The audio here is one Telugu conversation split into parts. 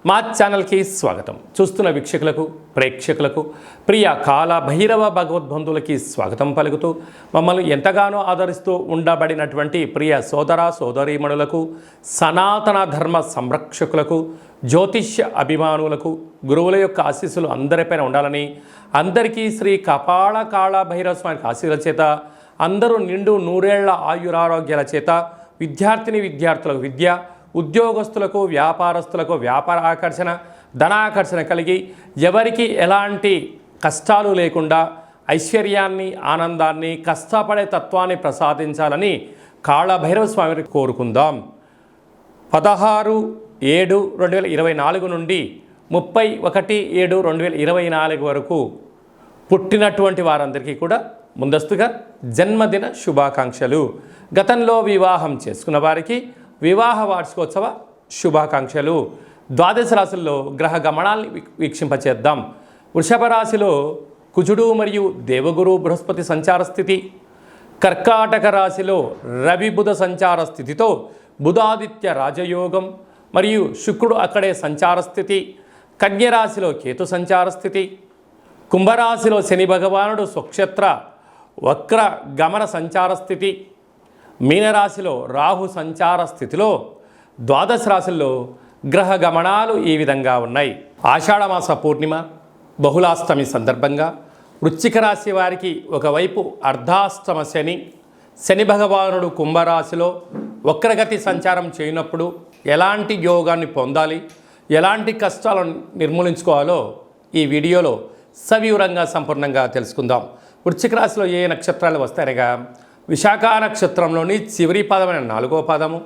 మా ఛానల్కి స్వాగతం. చూస్తున్న వీక్షకులకు, ప్రేక్షకులకు, ప్రియ కాల భైరవ భగవద్బంధువులకి స్వాగతం పలుకుతూ మమ్మల్ని ఎంతగానో ఆదరిస్తూ ఉండబడినటువంటి ప్రియ సోదర సోదరీమణులకు, సనాతన ధర్మ సంరక్షకులకు, జ్యోతిష్య అభిమానులకు గురువుల యొక్క ఆశీస్సులు అందరిపైన ఉండాలని, అందరికీ శ్రీ కపాల కాళ భైరవ స్వామి ఆశీస్సుల చేత అందరూ నిండు నూరేళ్ల ఆయురారోగ్యాల చేత విద్యార్థులకు విద్య, ఉద్యోగస్తులకు వ్యాపారస్తులకు వ్యాపార ఆకర్షణ, ధనాకర్షణ కలిగి ఎవరికి ఎలాంటి కష్టాలు లేకుండా ఐశ్వర్యాన్ని, ఆనందాన్ని, కష్టపడే తత్వాన్ని ప్రసాదించాలని కాళభైరవ స్వామిని కోరుకుందాం. 16/7/2024 నుండి 31/7/2024 వరకు పుట్టినటువంటి వారందరికీ కూడా ముందస్తుగా జన్మదిన శుభాకాంక్షలు. గతంలో వివాహం చేసుకున్న వారికి వివాహ వార్షికోత్సవ శుభాకాంక్షలు. ద్వాదశ రాశుల్లో గ్రహ గమనాల్ని వీక్షింపచేద్దాం. వృషభ రాశిలో కుజుడు మరియు దేవగురు బృహస్పతి సంచార స్థితి, కర్కాటక రాశిలో రవి బుధ సంచార స్థితితో బుధాదిత్య రాజయోగం మరియు శుక్రుడు అక్కడే సంచార స్థితి, కన్యరాశిలో కేతు సంచార స్థితి, కుంభరాశిలో శని భగవానుడు స్వక్షేత్ర వక్ర గమన సంచార స్థితి, మీనరాశిలో రాహు సంచార స్థితిలో ద్వాదశ రాశుల్లో గ్రహ గమనాలు ఈ విధంగా ఉన్నాయి. ఆషాఢమాస పూర్ణిమ బహుళాష్టమి సందర్భంగా వృశ్చిక రాశి వారికి ఒకవైపు అర్ధాష్టమ శని భగవానుడు కుంభరాశిలో వక్రగతి సంచారం చేయనప్పుడు ఎలాంటి యోగాన్ని పొందాలి, ఎలాంటి కష్టాలను నిర్మూలించుకోవాలో ఈ వీడియోలో సవివరంగా సంపూర్ణంగా తెలుసుకుందాం. వృశ్చిక రాశిలో ఏ నక్షత్రాలు వస్తాయనగా విశాఖ నక్షత్రంలోని చివరి పాదమైన 4వ పాదము,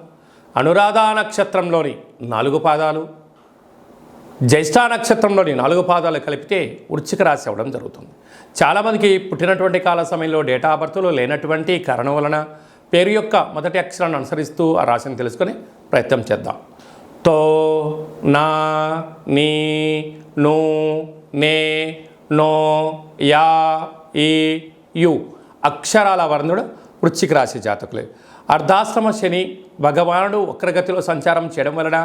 అనురాధ నక్షత్రంలోని 4 పాదాలు, జ్యేష్ఠ నక్షత్రంలోని 4 పాదాలు కలిపితే వృశ్చిక రాశి అవ్వడం జరుగుతుంది. చాలామందికి పుట్టినటువంటి కాల సమయంలో డేటా ఆఫ్ బర్త్లో లేనటువంటి కారణం వలన పేరు యొక్క మొదటి అక్షరాన్ని అనుసరిస్తూ ఆ రాశిని తెలుసుకొని ప్రయత్నం చేద్దాం. తో, నా, నీ, ను, నే, నో, యా, ఈ, యు అక్షరాల వర్ణుడు వృశ్చిక రాశి జాతకులే. అర్ధాశ్రమ శని భగవానుడు వక్రగతిలో సంచారం చేయడం వలన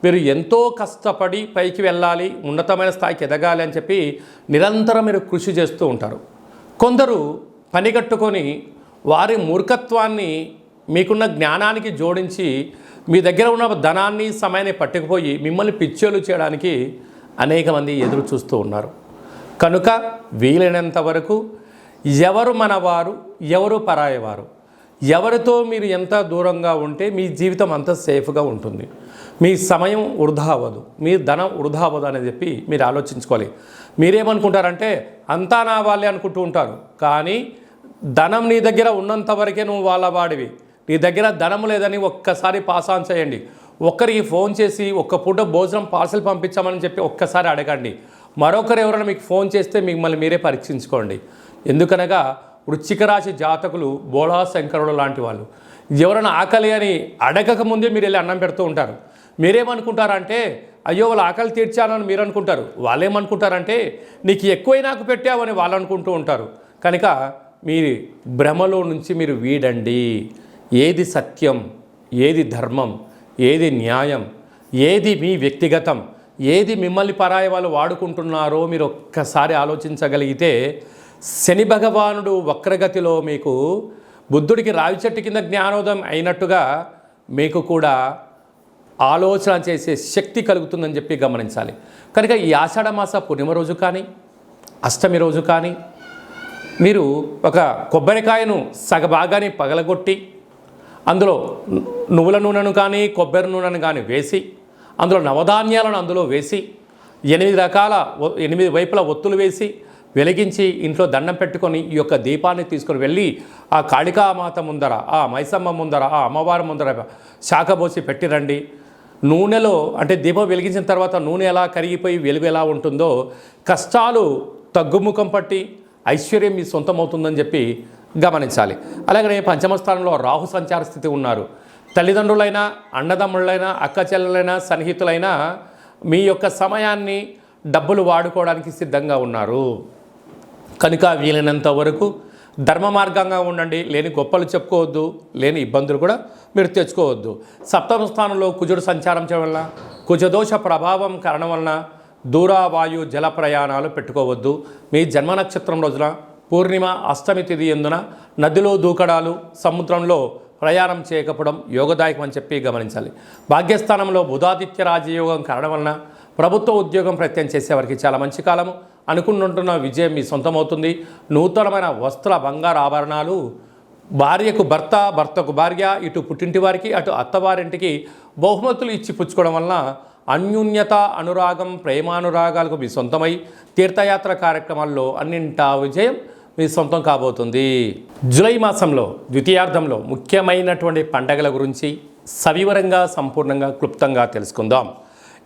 మీరు ఎంతో కష్టపడి పైకి వెళ్ళాలి, ఉన్నతమైన స్థాయికి ఎదగాలి అని చెప్పి నిరంతరం మీరు కృషి చేస్తూ ఉంటారు. కొందరు పనిగట్టుకొని వారి మూర్ఖత్వాన్ని మీకున్న జ్ఞానానికి జోడించి మీ దగ్గర ఉన్న ధనాన్ని, సమయాన్ని పట్టుకుపోయి మిమ్మల్ని పిచ్చోలు చేయడానికి అనేక మంది ఎదురు చూస్తూ ఉన్నారు. కనుక వీలైనంత వరకు ఎవరు మనవారు, ఎవరు పరాయవారు, ఎవరితో మీరు ఎంత దూరంగా ఉంటే మీ జీవితం అంత సేఫ్గా ఉంటుంది, మీ సమయం వృధా అవ్వదు, మీ ధనం వృధా అవ్వదు అని చెప్పి మీరు ఆలోచించుకోవాలి. మీరేమనుకుంటారంటే అంతా నా వాళ్ళే అనుకుంటూ ఉంటారు. కానీ ధనం నీ దగ్గర ఉన్నంత వరకే నువ్వు వాళ్ళ వాడివి. నీ దగ్గర ధనం లేదని ఒక్కసారి పాస్ ఆన్ చేయండి. ఒక్కరికి ఫోన్ చేసి ఒక్క పూట భోజనం పార్సల్ పంపించామని చెప్పి ఒక్కసారి అడగండి. మరొకరు ఎవరైనా మీకు ఫోన్ చేస్తే మిమ్మల్ని మీరే పరీక్షించుకోండి. ఎందుకనగా వృశ్చిక రాశి జాతకులు బోళా శంకరుడు లాంటి వాళ్ళు. ఎవరైనా ఆకలి అని అడగక ముందే మీరు వెళ్ళి అన్నం పెడుతూ ఉంటారు. మీరేమనుకుంటారంటే అయ్యో వాళ్ళు ఆకలి తీర్చానని మీరు అనుకుంటారు. వాళ్ళేమనుకుంటారంటే నీకు ఎక్కువై నాకు పెట్టావని వాళ్ళు అనుకుంటూ ఉంటారు. కనుక మీ భ్రమలో నుంచి మీరు వీడండి. ఏది సత్యం, ఏది ధర్మం, ఏది న్యాయం, ఏది మీ వ్యక్తిగతం, ఏది మిమ్మల్ని పరాయి వాళ్ళు వాడుకుంటున్నారో మీరు ఒక్కసారి ఆలోచించగలిగితే శని భగవానుడు వక్రగతిలో మీకు బుద్ధుడికి రావి చెట్టు కింద జ్ఞానోదయం అయినట్టుగా మీకు కూడా ఆలోచన చేసే శక్తి కలుగుతుందని చెప్పి గమనించాలి. కనుక ఈ ఆషాఢమాస పూర్ణిమ రోజు కానీ, అష్టమి రోజు కానీ మీరు ఒక కొబ్బరికాయను సగభాగాన్ని పగలగొట్టి అందులో నువ్వుల నూనెను కానీ కొబ్బరి నూనెను కానీ వేసి అందులో నవధాన్యాలను అందులో వేసి 8 వైపుల ఒత్తులు వేసి వెలిగించి ఇంట్లో దండం పెట్టుకొని ఈ యొక్క దీపాన్ని తీసుకొని వెళ్ళి ఆ కాళికామాత ముందర, ఆ మైసమ్మ ముందర, ఆ అమ్మవారి ముందర శాఖబోసి పెట్టిరండి. నూనెలో అంటే దీపం వెలిగించిన తర్వాత నూనె ఎలా కరిగిపోయి వెలుగు ఎలా ఉంటుందో కష్టాలు తగ్గుముఖం పట్టి ఐశ్వర్యం మీ సొంతమవుతుందని చెప్పి గమనించాలి. అలాగనే పంచమ స్థానంలో రాహు సంచార స్థితి ఉన్నారు. తల్లిదండ్రులైనా, అన్నదమ్ముళ్ళైనా, అక్క చెల్లెలైనా, సన్నిహితులైనా మీ యొక్క సమయాన్ని, డబ్బులు వాడుకోవడానికి సిద్ధంగా ఉన్నారు. కనుక వీలైనంత వరకు ధర్మ మార్గంగా ఉండండి. లేని గొప్పలు చెప్పుకోవద్దు, లేని ఇబ్బందులు కూడా మీరు తెచ్చుకోవద్దు. సప్తమ స్థానంలో కుజుడు సంచారం చేయడం వల్ల కుజదోష ప్రభావం కారణం వలన దూరావాయు జల ప్రయాణాలు పెట్టుకోవద్దు. మీ జన్మ నక్షత్రం రోజున పూర్ణిమ అష్టమి తిథి ఎందున నదిలో దూకడాలు, సముద్రంలో ప్రయాణం చేయకపోవడం యోగదాయకం అని చెప్పి గమనించాలి. భాగ్యస్థానంలో బుధాదిత్య రాజయోగం కారణం వలన ప్రభుత్వ ఉద్యోగం ప్రయత్నం చేసేవారికి చాలా మంచి కాలము. అనుకుంటున్న విజయం మీ సొంతమవుతుంది. నూతనమైన వస్త్ర బంగారు ఆభరణాలు, భార్యకు భర్త, భర్తకు భార్య, ఇటు పుట్టింటి వారికి అటు అత్తవారింటికి బహుమతులు ఇచ్చి పుచ్చుకోవడం వలన అన్యోన్యత, అనురాగం, ప్రేమానురాగాలకు మీ సొంతమై తీర్థయాత్ర కార్యక్రమాల్లో అన్నింటా విజయం మీ సొంతం కాబోతుంది. జూలై మాసంలో ద్వితీయార్థంలో ముఖ్యమైనటువంటి పండగల గురించి సవివరంగా, సంపూర్ణంగా, క్లుప్తంగా తెలుసుకుందాం.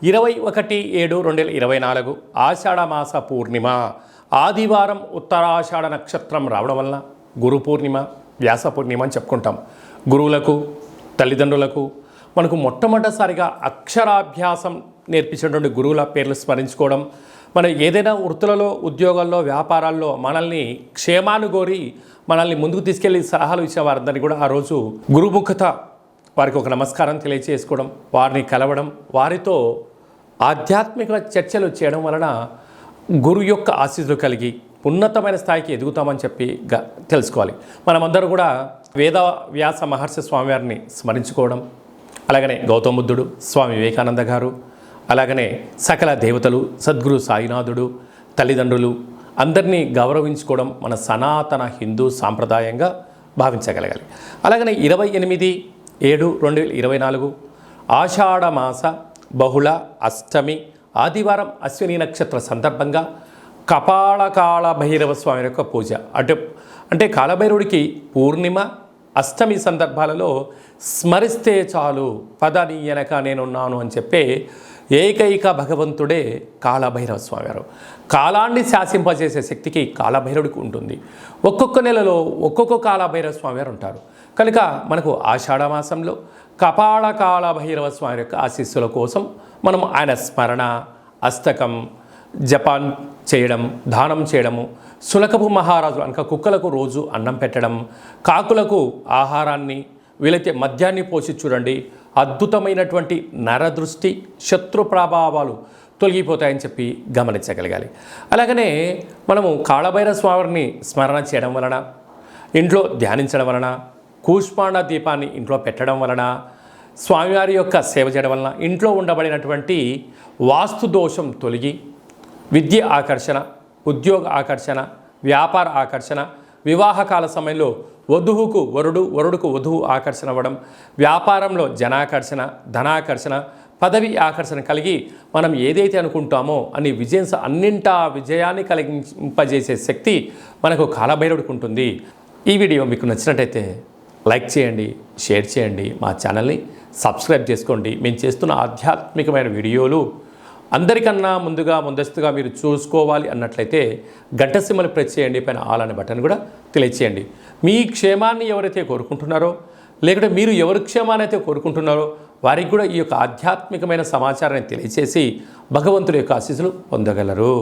21/7/2024 ఆషాఢమాస పూర్ణిమ ఆదివారం, ఉత్తరాషాఢ నక్షత్రం రావడం వలన గురు పూర్ణిమ, వ్యాస పూర్ణిమ అని చెప్పుకుంటాం. గురువులకు, తల్లిదండ్రులకు మనకు మొట్టమొదటిసారిగా అక్షరాభ్యాసం నేర్పించినటువంటి గురువుల పేర్లు స్మరించుకోవడం, మనం ఏదైనా వృత్తులలో, ఉద్యోగాల్లో, వ్యాపారాల్లో మనల్ని క్షేమానుగోరి మనల్ని ముందుకు తీసుకెళ్లి సలహాలు ఇచ్చే వారందరినీ కూడా ఆ రోజు గురుముఖత వారికి ఒక నమస్కారం తెలియచేసుకోవడం, వారిని కలవడం, వారితో ఆధ్యాత్మిక చర్చలు చేయడం వలన గురు యొక్క ఆశీస్సులు కలిగి ఉన్నతమైన స్థాయికి ఎదుగుతామని చెప్పి తెలుసుకోవాలి. మనమందరూ కూడా వేద వ్యాస మహర్షి స్వామివారిని స్మరించుకోవడం, అలాగనే గౌతమ బుద్ధుడు, స్వామి వివేకానంద గారు, అలాగనే సకల దేవతలు, సద్గురు సాయినాథుడు, తల్లిదండ్రులు అందరినీ గౌరవించుకోవడం మన సనాతన హిందూ సాంప్రదాయంగా భావించగలగాలి. అలాగనే 28/7/2024 ఆషాఢమాస బహుళ అష్టమి ఆదివారం అశ్విని నక్షత్ర సందర్భంగా కపాళకాళ భైరవ స్వామి యొక్క పూజ. అంటే కాళభైరవుడికి పూర్ణిమ, అష్టమి సందర్భాలలో స్మరిస్తే చాలు, పదని వెనక నేనున్నాను అని చెప్పే ఏకైక భగవంతుడే కాళభైరవ స్వామివారు. కాలాన్ని శాసింపజేసే శక్తికి కాళభైరవుడికి ఉంటుంది. ఒక్కొక్క నెలలో ఒక్కొక్క కాళభైరవ స్వామివారు ఉంటారు. కనుక మనకు ఆషాఢమాసంలో కపాళకాళ భైరవ స్వామి యొక్క ఆశీస్సుల కోసం మనం ఆయన స్మరణ, అష్టకం, జపాన్ చేయడం, దానం చేయడము, సులకపు మహారాజులు అనక కుక్కలకు రోజు అన్నం పెట్టడం, కాకులకు ఆహారాన్ని, వీలైతే మద్యాన్ని పోసి చూడండి. అద్భుతమైనటువంటి నరదృష్టి, శత్రు ప్రభావాలు తొలగిపోతాయని చెప్పి గమనించగలగాలి. అలాగనే మనము కాళభైరవ స్వామిని స్మరణ చేయడం వలన, ఇంట్లో ధ్యానించడం వలన, కూష్మాండ దీపాన్ని ఇంట్లో పెట్టడం వలన, స్వామివారి యొక్క సేవ చేయడం వలన ఇంట్లో ఉండబడినటువంటి వాస్తు దోషం తొలగి విద్య ఆకర్షణ, ఉద్యోగ ఆకర్షణ, వ్యాపార ఆకర్షణ, వివాహకాల సమయంలో వధువుకు వరుడు, వరుడుకు వధువు ఆకర్షణ అవ్వడం, వ్యాపారంలో జనాకర్షణ, ధనాకర్షణ, పదవి ఆకర్షణ కలిగి మనం ఏదైతే అనుకుంటామో అన్ని అన్నింటా విజయాన్ని కలిగింపజేసే శక్తి మనకు కాళభైరవుడికి ఉంటుంది. ఈ వీడియో మీకు నచ్చినట్టయితే లైక్ చేయండి, షేర్ చేయండి, మా ఛానల్ని సబ్స్క్రైబ్ చేసుకోండి. మేము చేస్తున్న ఆధ్యాత్మికమైన వీడియోలు అందరికన్నా ముందస్తుగా మీరు చూసుకోవాలి అన్నట్లయితే గంట సింబల్ ప్రెస్ చేయండి, పైన ఆల్ అనే బటన్ కూడా తెలియచేయండి. మీ క్షేమాన్ని ఎవరైతే కోరుకుంటున్నారో, లేకుంటే మీరు ఎవరి క్షేమాన్ని అయితే కోరుకుంటున్నారో వారికి కూడా ఈ యొక్క ఆధ్యాత్మికమైన సమాచారాన్ని తెలియచేసి భగవంతుడి యొక్క ఆశీస్సులు పొందగలరు.